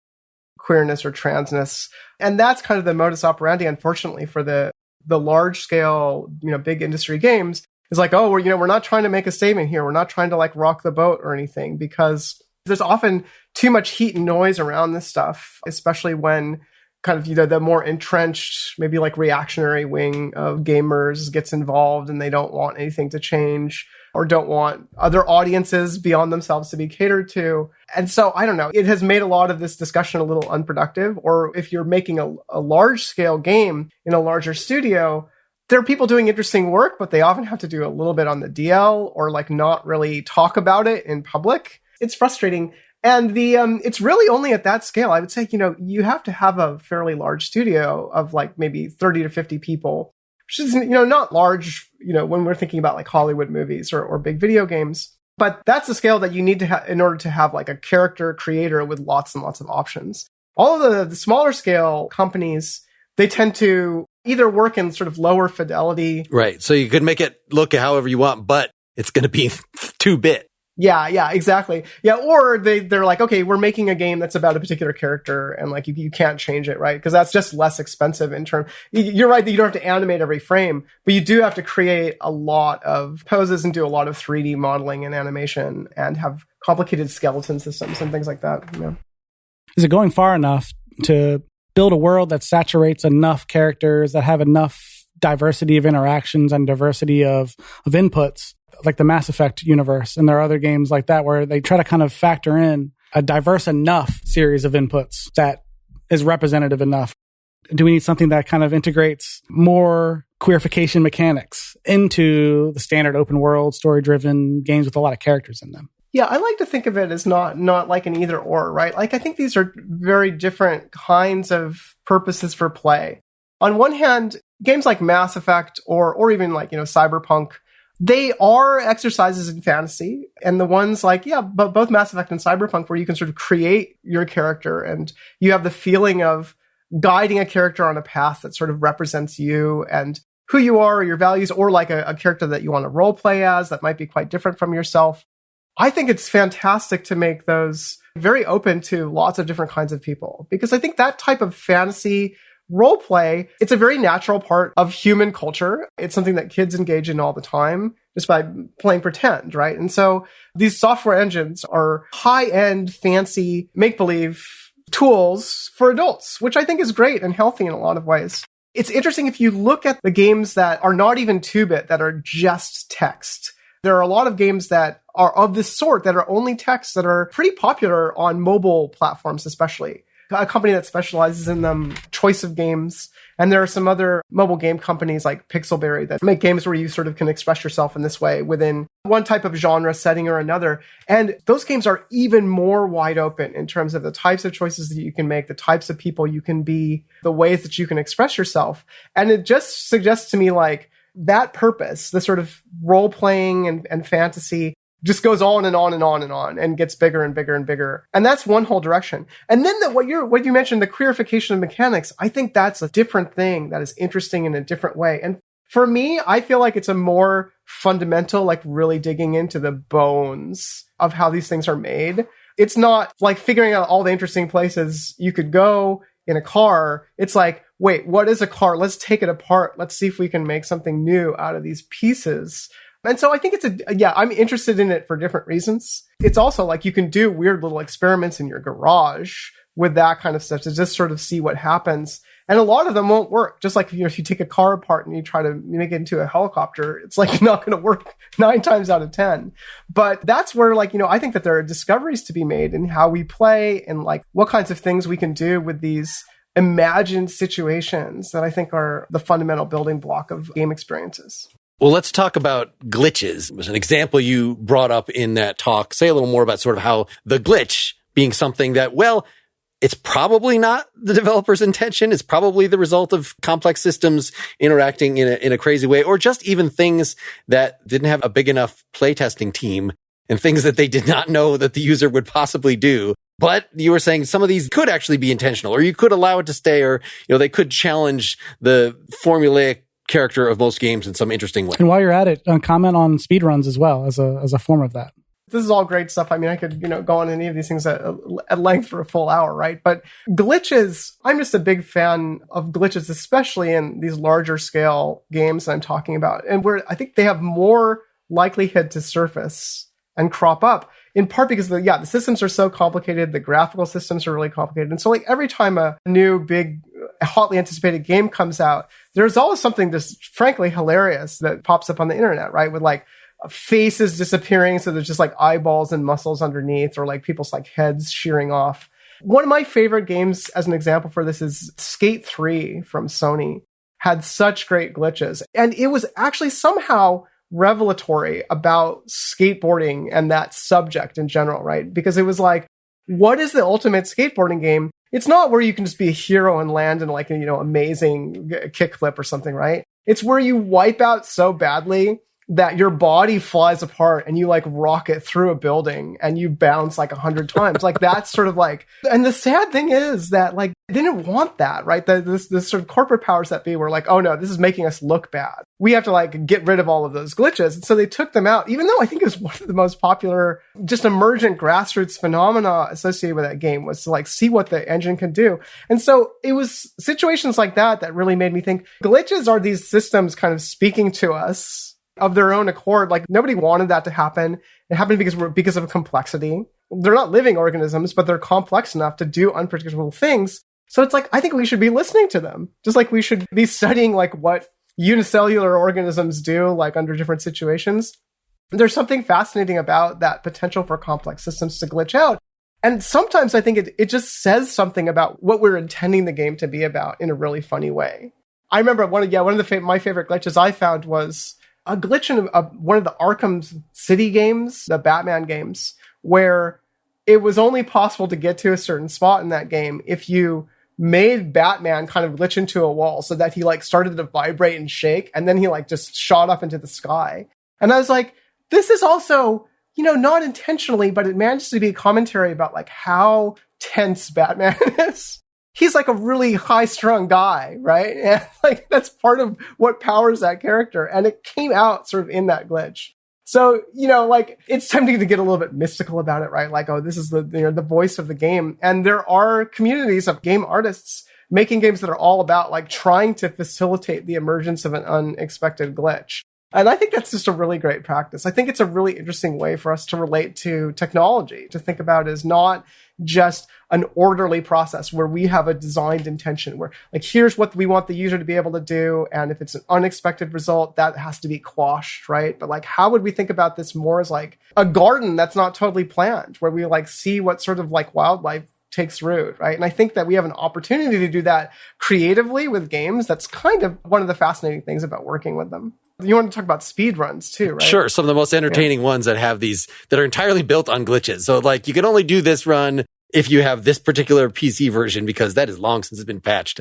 queerness or transness. And that's kind of the modus operandi, unfortunately, for the large-scale, big industry games. It's like, oh, we're not trying to make a statement here. We're not trying to like rock the boat or anything, because there's often too much heat and noise around this stuff, especially when kind of, the more entrenched, maybe like reactionary wing of gamers gets involved and they don't want anything to change or don't want other audiences beyond themselves to be catered to. And so, I don't know, it has made a lot of this discussion a little unproductive. Or if you're making a large scale game in a larger studio, there are people doing interesting work, but they often have to do a little bit on the DL or like not really talk about it in public. It's frustrating. And it's really only at that scale. I would say, you have to have a fairly large studio of like maybe 30 to 50 people, which is, not large, when we're thinking about like Hollywood movies or big video games. But that's the scale that you need to have in order to have like a character creator with lots and lots of options. All of the smaller scale companies, they tend to either work in sort of lower fidelity. Right. So you could make it look however you want, but it's going to be 2-bit. Yeah, exactly. Yeah, or they're like, okay, we're making a game that's about a particular character, and like you can't change it, right? Because that's just less expensive in terms. You're right that you don't have to animate every frame, but you do have to create a lot of poses and do a lot of 3D modeling and animation, and have complicated skeleton systems and things like that. Yeah. Is it going far enough to build a world that saturates enough characters, that have enough diversity of interactions and diversity of inputs, like the Mass Effect universe? And there are other games like that where they try to kind of factor in a diverse enough series of inputs that is representative enough. Do we need something that kind of integrates more queerification mechanics into the standard open world, story-driven games with a lot of characters in them? Yeah, I like to think of it as not like an either or, right? Like, I think these are very different kinds of purposes for play. On one hand, games like Mass Effect or even like, Cyberpunk, they are exercises in fantasy. And the ones like, but both Mass Effect and Cyberpunk, where you can sort of create your character and you have the feeling of guiding a character on a path that sort of represents you and who you are or your values, or like a character that you want to role play as that might be quite different from yourself. I think it's fantastic to make those very open to lots of different kinds of people, because I think that type of fantasy role play, it's a very natural part of human culture. It's something that kids engage in all the time just by playing pretend, right? And so these software engines are high-end, fancy, make-believe tools for adults, which I think is great and healthy in a lot of ways. It's interesting if you look at the games that are not even 2-bit, that are just text. There are a lot of games that are of this sort that are only text that are pretty popular on mobile platforms, especially. A company that specializes in them, Choice of Games. And there are some other mobile game companies like Pixelberry that make games where you sort of can express yourself in this way within one type of genre setting or another. And those games are even more wide open in terms of the types of choices that you can make, the types of people you can be, the ways that you can express yourself. And it just suggests to me like that purpose, the sort of role-playing and fantasy, just goes on and on and on and on and gets bigger and bigger and bigger. And that's one whole direction. And then what you mentioned, the queerification of mechanics, I think that's a different thing that is interesting in a different way. And for me, I feel like it's a more fundamental, like really digging into the bones of how these things are made. It's not like figuring out all the interesting places you could go in a car. It's like, wait, what is a car? Let's take it apart. Let's see if we can make something new out of these pieces. And so I think I'm interested in it for different reasons. It's also like you can do weird little experiments in your garage with that kind of stuff to just sort of see what happens. And a lot of them won't work. Just like, if you take a car apart and you try to make it into a helicopter, it's like not going to work 9 times out of 10. But that's where I think that there are discoveries to be made in how we play and like what kinds of things we can do with these imagined situations that I think are the fundamental building block of game experiences. Well, let's talk about glitches. It was an example you brought up in that talk. Say a little more about sort of how the glitch being something that, well, it's probably not the developer's intention. It's probably the result of complex systems interacting in a crazy way, or just even things that didn't have a big enough playtesting team and things that they did not know that the user would possibly do. But you were saying some of these could actually be intentional, or you could allow it to stay, or, they could challenge the formulaic character of most games in some interesting way. And while you're at it, comment on speedruns as well as a form of that. This is all great stuff. I mean, I could, go on any of these things at length for a full hour, right? But glitches, I'm just a big fan of glitches, especially in these larger scale games that I'm talking about, and where I think they have more likelihood to surface and crop up, in part because the systems are so complicated, the graphical systems are really complicated. And so like every time a new big hotly anticipated game comes out, there's always something just frankly hilarious that pops up on the internet, right? With like faces disappearing, so there's just like eyeballs and muscles underneath, or like people's like heads shearing off. One of my favorite games as an example for this is Skate 3 from Sony. Had such great glitches. And it was actually somehow revelatory about skateboarding and that subject in general, right? Because it was like, what is the ultimate skateboarding game? It's not where you can just be a hero and land in like a, amazing kickflip or something, right? It's where you wipe out so badly that your body flies apart and you like rocket through a building and you bounce like 100 times. Like that's sort of like, and the sad thing is that like they didn't want that, right? This sort of corporate powers that be were like, oh no, this is making us look bad. We have to like get rid of all of those glitches. And so they took them out, even though I think it was one of the most popular, just emergent grassroots phenomena associated with that game was to like see what the engine can do. And so it was situations like that that really made me think glitches are these systems kind of speaking to us of their own accord. Like nobody wanted that to happen. It happened because of complexity. They're not living organisms, but they're complex enough to do unpredictable things. So it's like, I think we should be listening to them, just like we should be studying like what unicellular organisms do, like under different situations. There's something fascinating about that potential for complex systems to glitch out. And sometimes I think it just says something about what we're intending the game to be about in a really funny way. I remember one of my favorite glitches I found was a glitch in one of the Arkham City games, the Batman games, where it was only possible to get to a certain spot in that game if you made Batman kind of glitch into a wall so that he like started to vibrate and shake, and then he like just shot up into the sky. And I was like, this is also, not intentionally, but it manages to be a commentary about like how tense Batman is. He's like a really high-strung guy, right? And like that's part of what powers that character. And it came out sort of in that glitch. So, like it's tempting to get a little bit mystical about it, right? Like, oh, this is the voice of the game. And there are communities of game artists making games that are all about like trying to facilitate the emergence of an unexpected glitch. And I think that's just a really great practice. I think it's a really interesting way for us to relate to technology, to think about it as not just an orderly process where we have a designed intention where like, here's what we want the user to be able to do. And if it's an unexpected result, that has to be quashed, right? But like, how would we think about this more as like a garden that's not totally planned, where we like see what sort of like wildlife takes root, right? And I think that we have an opportunity to do that creatively with games. That's kind of one of the fascinating things about working with them. You want to talk about speed runs too, right? Sure. Some of the most entertaining ones that have these, that are entirely built on glitches. So like you can only do this run if you have this particular PC version because that is long since it's been patched.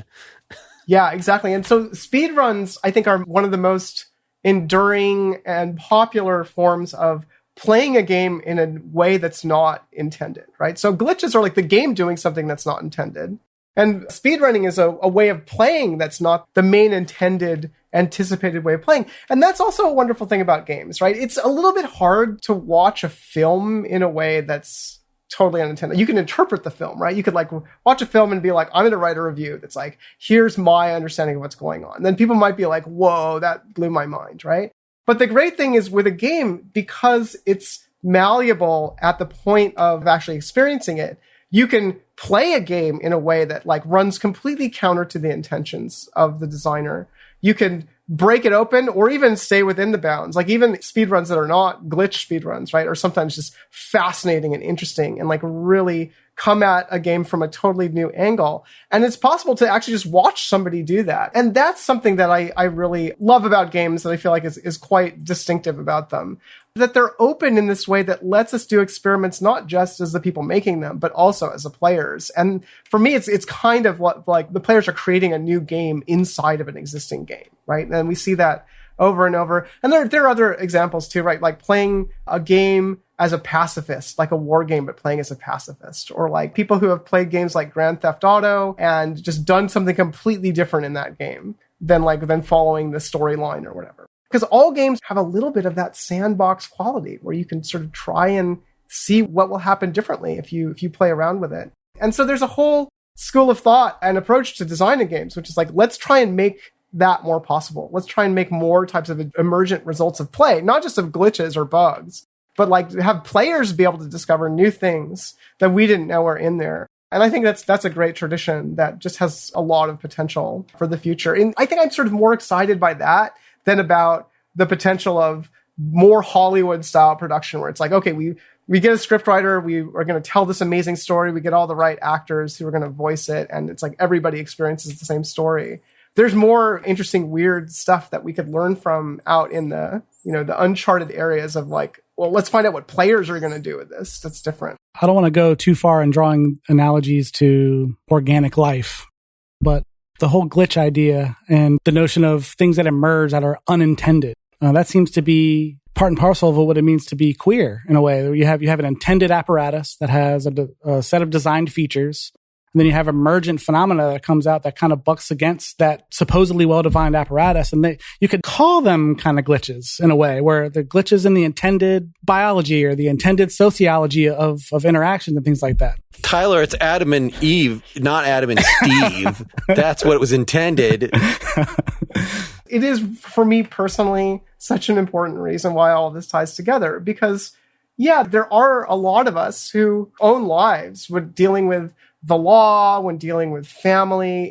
Yeah, exactly. And so speed runs, I think, are one of the most enduring and popular forms of playing a game in a way that's not intended, right? So glitches are like the game doing something that's not intended. And speedrunning is a way of playing that's not the main anticipated way of playing. And that's also a wonderful thing about games, right? It's a little bit hard to watch a film in a way that's totally unintended. You can interpret the film, right? You could like watch a film and be like, I'm going to write a review that's like, here's my understanding of what's going on. And then people might be like, whoa, that blew my mind, right? But the great thing is with a game, because it's malleable at the point of actually experiencing it, you can play a game in a way that like runs completely counter to the intentions of the designer. You can break it open or even stay within the bounds. Like even speedruns that are not glitch speedruns, right, are sometimes just fascinating and interesting and like really come at a game from a totally new angle. And it's possible to actually just watch somebody do that. And that's something that I really love about games that I feel like is quite distinctive about them. That they're open in this way that lets us do experiments, not just as the people making them, but also as the players. And for me, it's kind of what, like the players are creating a new game inside of an existing game, right? And we see that over and over. And there are other examples too, right? Like playing a game as a pacifist, like a war game, but playing as a pacifist, or like people who have played games like Grand Theft Auto and just done something completely different in that game than following the storyline or whatever. Because all games have a little bit of that sandbox quality where you can sort of try and see what will happen differently if you play around with it. And so there's a whole school of thought and approach to designing games, which is like, let's try and make that more possible. Let's try and make more types of emergent results of play, not just of glitches or bugs, but like have players be able to discover new things that we didn't know were in there. And I think that's a great tradition that just has a lot of potential for the future. And I think I'm sort of more excited by that than about the potential of more Hollywood style production where it's like, okay, we get a scriptwriter, we are going to tell this amazing story, we get all the right actors who are going to voice it, and it's like everybody experiences the same story. There's more interesting, weird stuff that we could learn from out in the uncharted areas of like, well, let's find out what players are going to do with this. That's different. I don't want to go too far in drawing analogies to organic life, but the whole glitch idea and the notion of things that emerge that are unintended, That seems to be part and parcel of what it means to be queer in a way. You have an intended apparatus that has a set of designed features, and then you have emergent phenomena that comes out that kind of bucks against that supposedly well-defined apparatus. And you could call them kind of glitches in a way, where the glitches in the intended biology or the intended sociology of interactions and things like that. Tyler, it's Adam and Eve, not Adam and Steve. That's what it was intended. It is, for me personally, such an important reason why all this ties together. Because, yeah, there are a lot of us who own lives when dealing with the law, when dealing with family,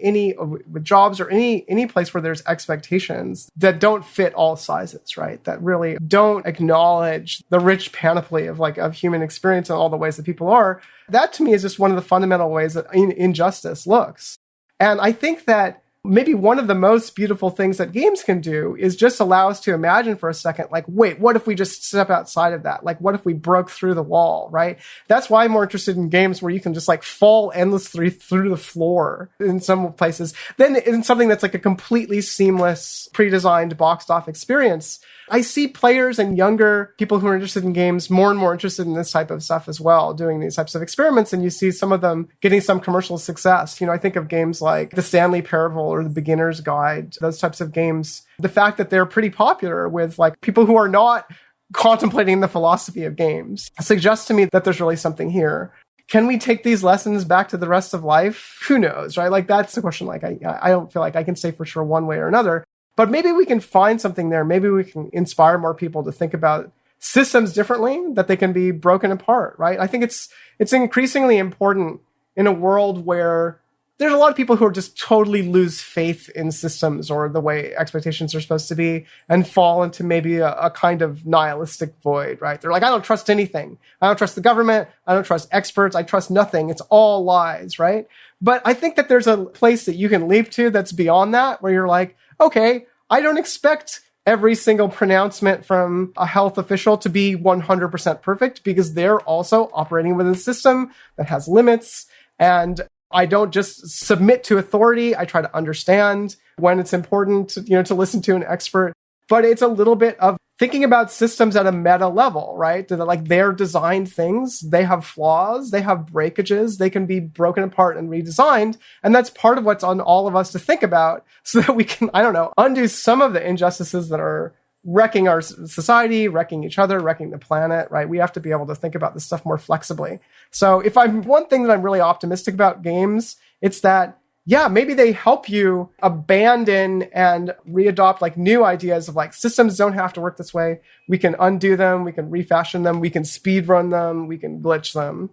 with jobs, or any place where there's expectations that don't fit all sizes, right? That really don't acknowledge the rich panoply of human experience and all the ways that people are. That to me is just one of the fundamental ways that injustice looks. And I think that maybe one of the most beautiful things that games can do is just allow us to imagine for a second, wait, what if we just step outside of that? What if we broke through the wall, right? That's why I'm more interested in games where you can just fall endlessly through the floor in some places than in something that's a completely seamless, pre-designed, boxed off experience. I see players and younger people who are interested in games more and more interested in this type of stuff as well, doing these types of experiments, and you see some of them getting some commercial success. I think of games like The Stanley Parable or The Beginner's Guide, those types of games. The fact that they're pretty popular with people who are not contemplating the philosophy of games suggests to me that there's really something here. Can we take these lessons back to the rest of life? Who knows, right? That's the question. I don't feel like I can say for sure one way or another. But maybe we can find something there. Maybe we can inspire more people to think about systems differently, that they can be broken apart, right? I think it's increasingly important in a world where there's a lot of people who are just totally lose faith in systems or the way expectations are supposed to be and fall into maybe a kind of nihilistic void, right? They're I don't trust anything. I don't trust the government. I don't trust experts. I trust nothing. It's all lies, right? But I think that there's a place that you can leap to that's beyond that, where you're okay, I don't expect every single pronouncement from a health official to be 100% perfect, because they're also operating within a system that has limits. And I don't just submit to authority. I try to understand when it's important to listen to an expert. But it's a little bit of thinking about systems at a meta level, right? They're designed things. They have flaws. They have breakages. They can be broken apart and redesigned. And that's part of what's on all of us to think about, so that we can, undo some of the injustices that are wrecking our society, wrecking each other, wrecking the planet, right? We have to be able to think about this stuff more flexibly. So one thing that I'm really optimistic about games, it's that, yeah, maybe they help you abandon and readopt new ideas of systems don't have to work this way. We can undo them. We can refashion them. We can speed run them. We can glitch them.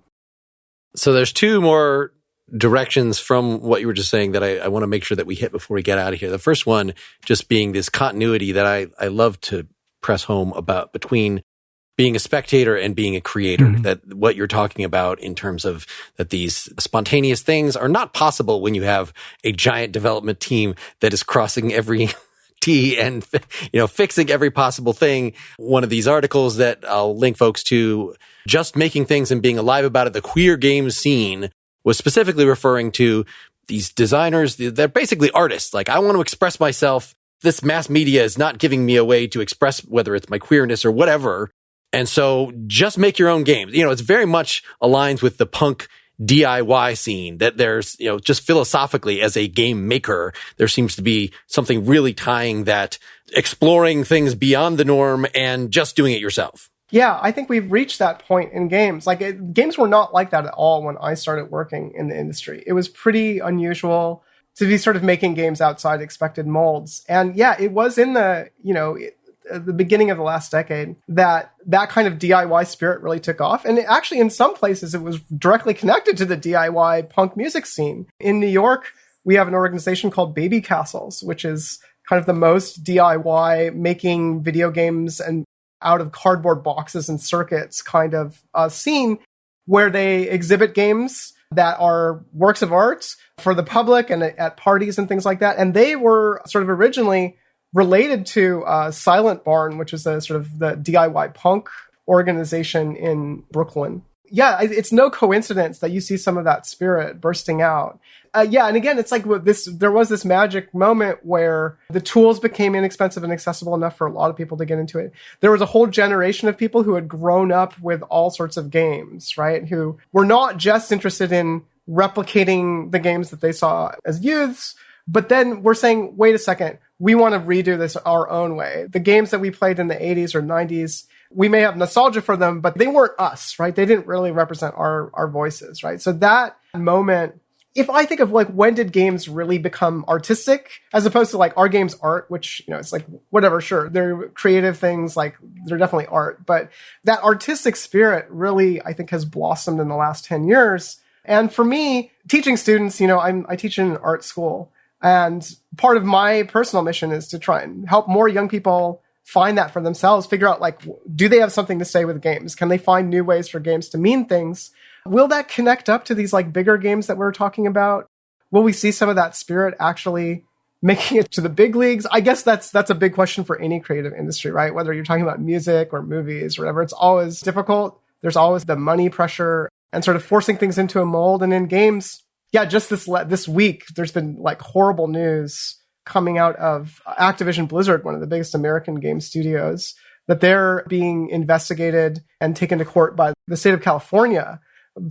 So there's two more directions from what you were just saying that I want to make sure that we hit before we get out of here. The first one just being this continuity that I love to press home about between being a spectator and being a creator, that what you're talking about in terms of that these spontaneous things are not possible when you have a giant development team that is crossing every T and, fixing every possible thing. One of these articles that I'll link folks to, just making things and being alive about it, the queer games scene, was specifically referring to these designers. They're basically artists. I want to express myself. This mass media is not giving me a way to express whether it's my queerness or whatever. And so just make your own games. It's very much aligns with the punk DIY scene, that there's, just philosophically as a game maker, there seems to be something really tying that, exploring things beyond the norm and just doing it yourself. Yeah, I think we've reached that point in games. Games were not like that at all when I started working in the industry. It was pretty unusual to be sort of making games outside expected molds. And yeah, it was in the beginning of the last decade that kind of DIY spirit really took off. And actually, in some places, it was directly connected to the DIY punk music scene. In New York, we have an organization called Baby Castles, which is kind of the most DIY making video games and out of cardboard boxes and circuits kind of scene, where they exhibit games that are works of art for the public and at parties and things like that. And they were sort of originally related to Silent Barn, which is a sort of the DIY punk organization in Brooklyn. yeah, it's no coincidence that you see some of that spirit bursting out. Yeah, and again, it's like there was this magic moment where the tools became inexpensive and accessible enough for a lot of people to get into it. There was a whole generation of people who had grown up with all sorts of games, right? Who were not just interested in replicating the games that they saw as youths, but then we're saying, wait a second, we want to redo this our own way. The games that we played in the 80s or 90s, we may have nostalgia for them, but they weren't us, right? They didn't really represent our voices, right? So that moment, if I think of like, when did games really become artistic as opposed to like, are games art, which, it's like, whatever, sure. They're creative things, like they're definitely art, but that artistic spirit really, I think, has blossomed in the last 10 years. And for me, teaching students, I teach in an art school, and part of my personal mission is to try and help more young people find that for themselves, figure out like, do they have something to say with games? Can they find new ways for games to mean things? Will that connect up to these like bigger games that we're talking about? Will we see some of that spirit actually making it to the big leagues? I guess that's a big question for any creative industry, right? Whether you're talking about music or movies or whatever, it's always difficult. There's always the money pressure and sort of forcing things into a mold. And in games, yeah, just this week, there's been like horrible news coming out of Activision Blizzard, one of the biggest American game studios, that they're being investigated and taken to court by the state of California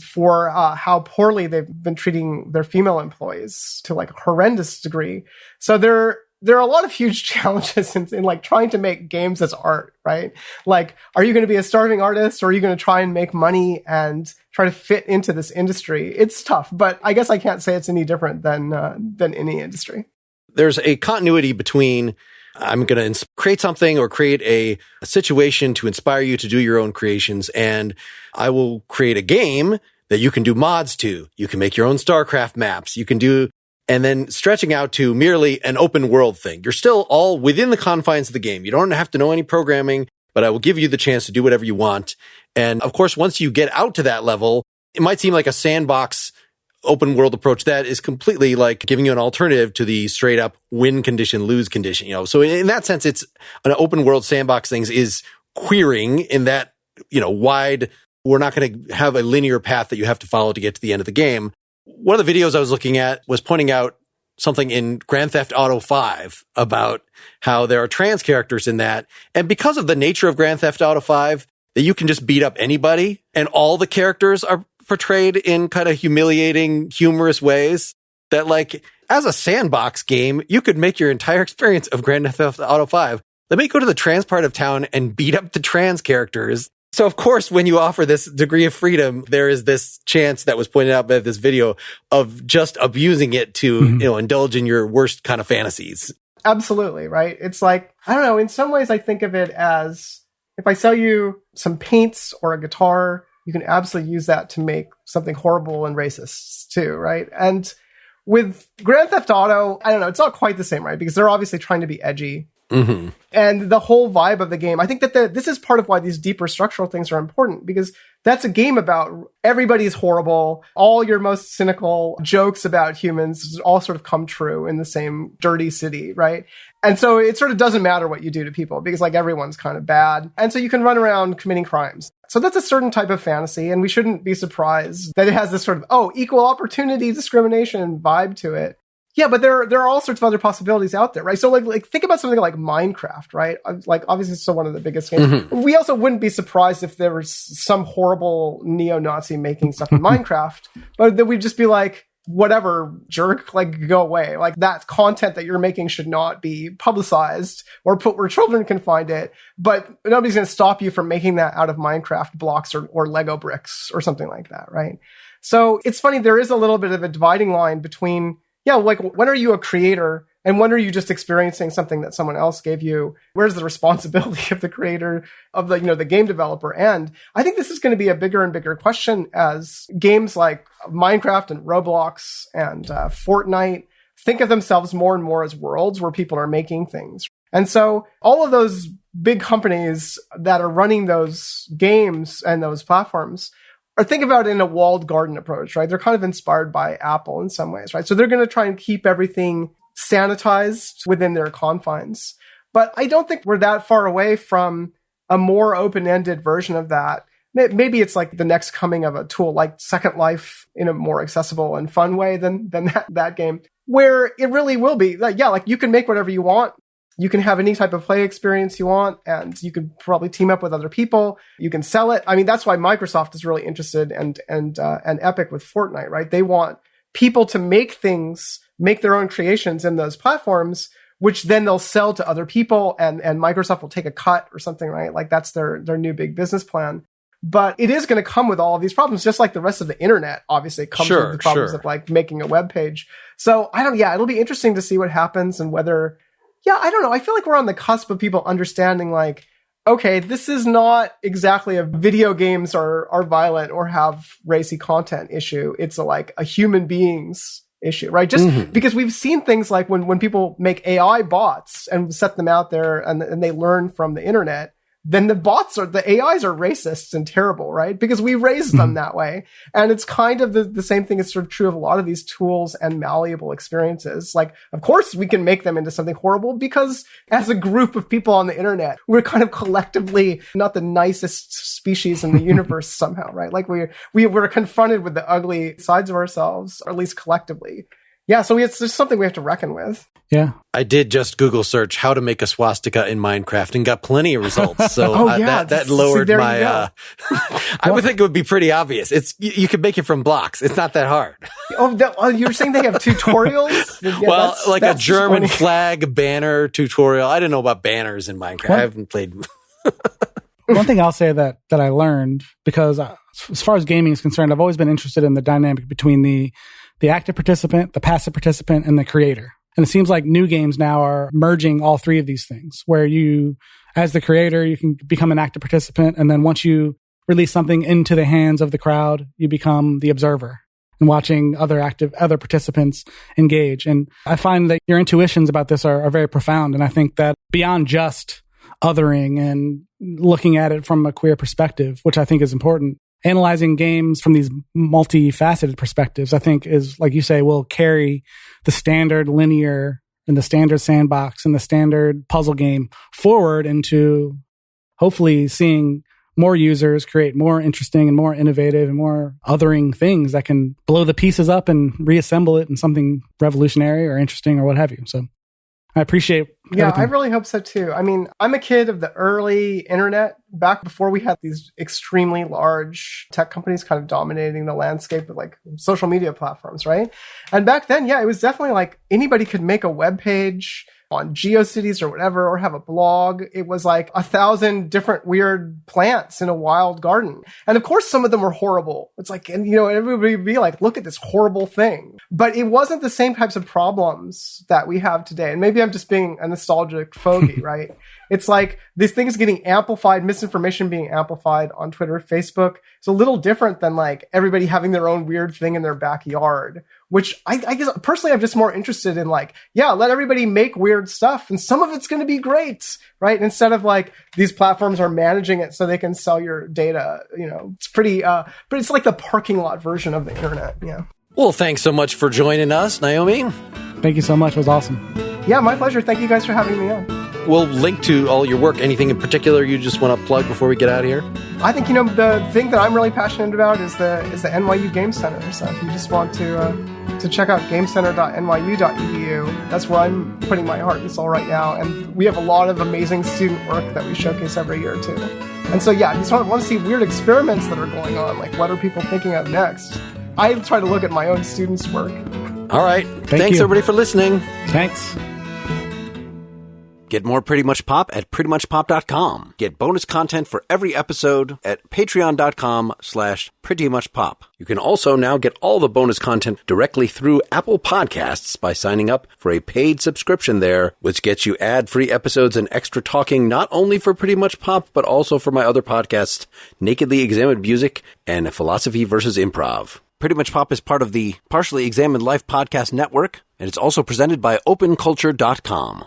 for how poorly they've been treating their female employees to like a horrendous degree. So there are a lot of huge challenges in like trying to make games as art, right? Like, are you going to be a starving artist, or are you going to try and make money and try to fit into this industry? It's tough, but I guess I can't say it's any different than any industry. There's a continuity between I'm going to create something or create a situation to inspire you to do your own creations, and I will create a game that you can do mods to. You can make your own StarCraft maps. You can do, and then stretching out to merely an open world thing. You're still all within the confines of the game. You don't have to know any programming, but I will give you the chance to do whatever you want. And of course, once you get out to that level, it might seem like a sandbox open world approach that is completely like giving you an alternative to the straight up win condition, lose condition, So in that sense, it's an open world sandbox things is queering in that, wide, we're not going to have a linear path that you have to follow to get to the end of the game. One of the videos I was looking at was pointing out something in Grand Theft Auto 5 about how there are trans characters in that. And because of the nature of Grand Theft Auto 5, that you can just beat up anybody and all the characters are portrayed in kind of humiliating, humorous ways, that like as a sandbox game, you could make your entire experience of Grand Theft Auto 5. Let me go to the trans part of town and beat up the trans characters. So of course, when you offer this degree of freedom, there is this chance that was pointed out by this video of just abusing it to, indulge in your worst kind of fantasies. Absolutely, right? It's like, I don't know, in some ways I think of it as if I sell you some paints or a guitar, you can absolutely use that to make something horrible and racist too, right? And with Grand Theft Auto, I don't know, it's not quite the same, right? Because they're obviously trying to be edgy. Mm-hmm. And the whole vibe of the game, I think that this is part of why these deeper structural things are important, because that's a game about everybody's horrible. All your most cynical jokes about humans all sort of come true in the same dirty city, right? And so it sort of doesn't matter what you do to people because like everyone's kind of bad. And so you can run around committing crimes. So that's a certain type of fantasy. And we shouldn't be surprised that it has this sort of, equal opportunity discrimination vibe to it. Yeah, but there are all sorts of other possibilities out there, right? So like think about something like Minecraft, right? Like obviously it's still one of the biggest games. Mm-hmm. We also wouldn't be surprised if there was some horrible neo-Nazi making stuff in Minecraft, but then we'd just be like, whatever, jerk, like go away. Like that content that you're making should not be publicized or put where children can find it, but nobody's going to stop you from making that out of Minecraft blocks or Lego bricks or something like that, right? So it's funny, there is a little bit of a dividing line between like when are you a creator and when are you just experiencing something that someone else gave you? Where's the responsibility of the creator, of the game developer? And I think this is going to be a bigger and bigger question as games like Minecraft and Roblox and Fortnite think of themselves more and more as worlds where people are making things. And so all of those big companies that are running those games and those platforms or think about it in a walled garden approach, right? They're kind of inspired by Apple in some ways, right? So they're going to try and keep everything sanitized within their confines. But I don't think we're that far away from a more open-ended version of that maybe it's like the next coming of a tool like Second Life in a more accessible and fun way than that game, where it really will be like, yeah, like you can make whatever you want. You can have any type of play experience you want, and you can probably team up with other people. You can sell it. I mean, that's why Microsoft is really interested and Epic with Fortnite, right? They want people to make their own creations in those platforms, which then they'll sell to other people, and Microsoft will take a cut or something, right? Like that's their new big business plan. But it is going to come with all of these problems, just like the rest of the internet, obviously, comes with the problems of like making a web page. So it'll be interesting to see what happens and whether, I don't know. I feel like we're on the cusp of people understanding like, okay, this is not exactly a video games are violent or have racy content issue. It's a human beings issue, right? Just because we've seen things like when people make AI bots and set them out there and they learn from the internet, then the AIs are racist and terrible, right? Because we raised them that way. And it's kind of the same thing is sort of true of a lot of these tools and malleable experiences. Like, of course, we can make them into something horrible because as a group of people on the internet, we're kind of collectively not the nicest species in the universe somehow, right? Like we're confronted with the ugly sides of ourselves, or at least collectively. Yeah, so it's just something we have to reckon with. Yeah. I did just Google search how to make a swastika in Minecraft and got plenty of results. So that lowered my... I would think it would be pretty obvious. You could make it from blocks. It's not that hard. You're saying they have tutorials? Yeah, well, like a German flag banner tutorial. I didn't know about banners in Minecraft. I haven't played... One thing I'll say that I learned, because as far as gaming is concerned, I've always been interested in the dynamic between the active participant, the passive participant, and the creator. And it seems like new games now are merging all three of these things, where you, as the creator, you can become an active participant. And then once you release something into the hands of the crowd, you become the observer and watching other participants engage. And I find that your intuitions about this are very profound. And I think that beyond just othering and looking at it from a queer perspective, which I think is important, analyzing games from these multifaceted perspectives, I think is, like you say, will carry the standard linear and the standard sandbox and the standard puzzle game forward into hopefully seeing more users create more interesting and more innovative and more othering things that can blow the pieces up and reassemble it in something revolutionary or interesting or what have you. So I appreciate everything. I really hope so too. I mean, I'm a kid of the early internet, back before we had these extremely large tech companies kind of dominating the landscape of like social media platforms, right? And back then, it was definitely like anybody could make a web page on GeoCities or whatever, or have a blog. It was like 1,000 different weird plants in a wild garden. And of course, some of them were horrible. It's like, and everybody would be like, look at this horrible thing. But it wasn't the same types of problems that we have today. And maybe I'm just being a nostalgic fogey, right? It's like these things getting amplified, misinformation being amplified on Twitter, Facebook. It's a little different than like everybody having their own weird thing in their backyard, which I guess personally I'm just more interested in like, let everybody make weird stuff and some of it's going to be great, right? Instead of like these platforms are managing it so they can sell your data. It's pretty, but it's like the parking lot version of the internet. Yeah. Well, thanks so much for joining us, Naomi. Thank you so much. It was awesome. Yeah, my pleasure. Thank you guys for having me on. We'll link to all your work. Anything in particular you just want to plug before we get out of here? I think, the thing that I'm really passionate about is the NYU Game Center. So if you just want to check out gamecenter.nyu.edu, that's where I'm putting my heart and soul right now. And we have a lot of amazing student work that we showcase every year too. And so, if you sort of want to see weird experiments that are going on, like what are people thinking of next? I try to look at my own students' work. All right. Thanks, everybody, for listening. Thanks. Get more Pretty Much Pop at prettymuchpop.com. Get bonus content for every episode at patreon.com/prettymuchpop. You can also now get all the bonus content directly through Apple Podcasts by signing up for a paid subscription there, which gets you ad-free episodes and extra talking not only for Pretty Much Pop, but also for my other podcasts, Nakedly Examined Music and Philosophy vs. Improv. Pretty Much Pop is part of the Partially Examined Life podcast network, and it's also presented by openculture.com.